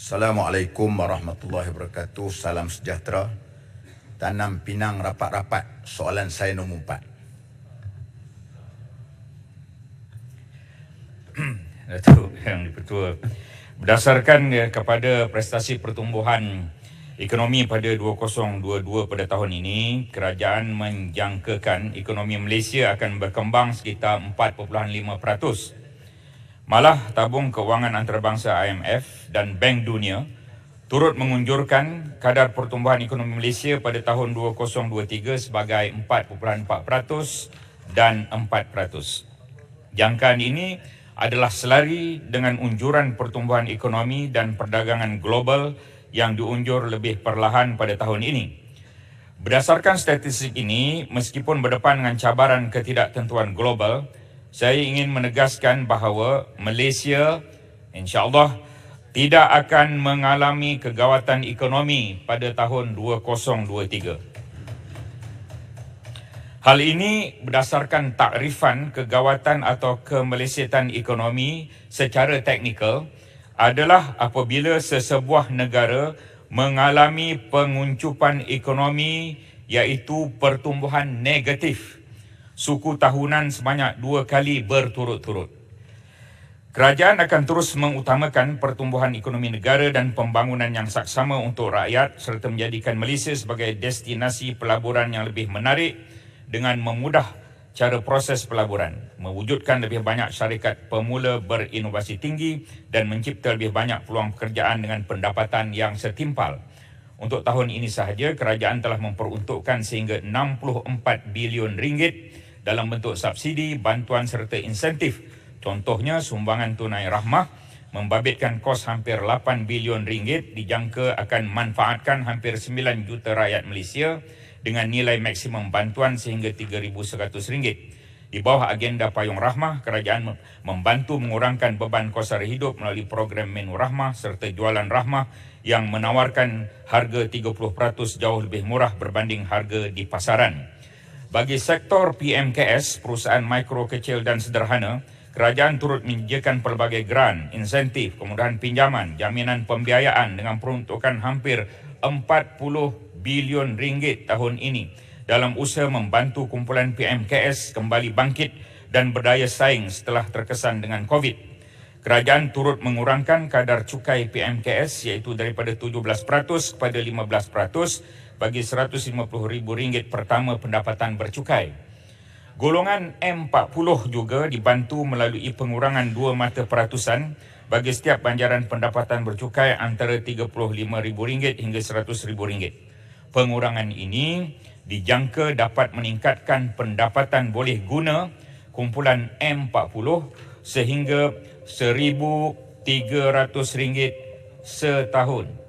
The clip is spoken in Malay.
Assalamualaikum warahmatullahi wabarakatuh. Salam sejahtera. Tanam pinang rapat-rapat. Soalan saya nombor 4. Datuk Yang Dipertua, berdasarkan kepada prestasi pertumbuhan ekonomi pada 2022 pada tahun ini, kerajaan menjangkakan ekonomi Malaysia akan berkembang sekitar 4.5%. Malah tabung kewangan antarabangsa IMF dan Bank Dunia turut mengunjurkan kadar pertumbuhan ekonomi Malaysia pada tahun 2023 sebagai 4.4% dan 4%. Jangkaan ini adalah selari dengan unjuran pertumbuhan ekonomi dan perdagangan global yang diunjur lebih perlahan pada tahun ini. Berdasarkan statistik ini, meskipun berdepan dengan cabaran ketidaktentuan global, saya ingin menegaskan bahawa Malaysia insya-Allah tidak akan mengalami kegawatan ekonomi pada tahun 2023. Hal ini berdasarkan takrifan kegawatan atau kemelesiatan ekonomi secara teknikal adalah apabila sesebuah negara mengalami penguncupan ekonomi iaitu pertumbuhan negatif suku tahunan sebanyak 2 kali berturut-turut. Kerajaan akan terus mengutamakan pertumbuhan ekonomi negara dan pembangunan yang saksama untuk rakyat serta menjadikan Malaysia sebagai destinasi pelaburan yang lebih menarik dengan memudah cara proses pelaburan, mewujudkan lebih banyak syarikat pemula berinovasi tinggi dan mencipta lebih banyak peluang pekerjaan dengan pendapatan yang setimpal. Untuk tahun ini sahaja, kerajaan telah memperuntukkan sehingga 64 bilion ringgit dalam bentuk subsidi, bantuan serta insentif. Contohnya, sumbangan tunai rahmah membabitkan kos hampir 8 bilion ringgit dijangka akan manfaatkan hampir 9 juta rakyat Malaysia dengan nilai maksimum bantuan sehingga RM3,100. Di bawah agenda Payung Rahmah, kerajaan membantu mengurangkan beban kos sara hidup melalui program menu rahmah serta jualan rahmah yang menawarkan harga 30% jauh lebih murah berbanding harga di pasaran. Bagi sektor PMKS, perusahaan mikro, kecil dan sederhana, kerajaan turut menyediakan pelbagai grant, insentif, kemudahan pinjaman, jaminan pembiayaan dengan peruntukan hampir 40 bilion ringgit tahun ini dalam usaha membantu kumpulan PMKS kembali bangkit dan berdaya saing setelah terkesan dengan COVID. Kerajaan turut mengurangkan kadar cukai PMKS iaitu daripada 17% kepada 15% bagi RM150,000 pertama pendapatan bercukai. Golongan M40 juga dibantu melalui pengurangan 2 mata peratusan bagi setiap banjaran pendapatan bercukai antara RM35,000 hingga RM100,000. Pengurangan ini dijangka dapat meningkatkan pendapatan boleh guna kumpulan M40 sehingga RM1,300 setahun.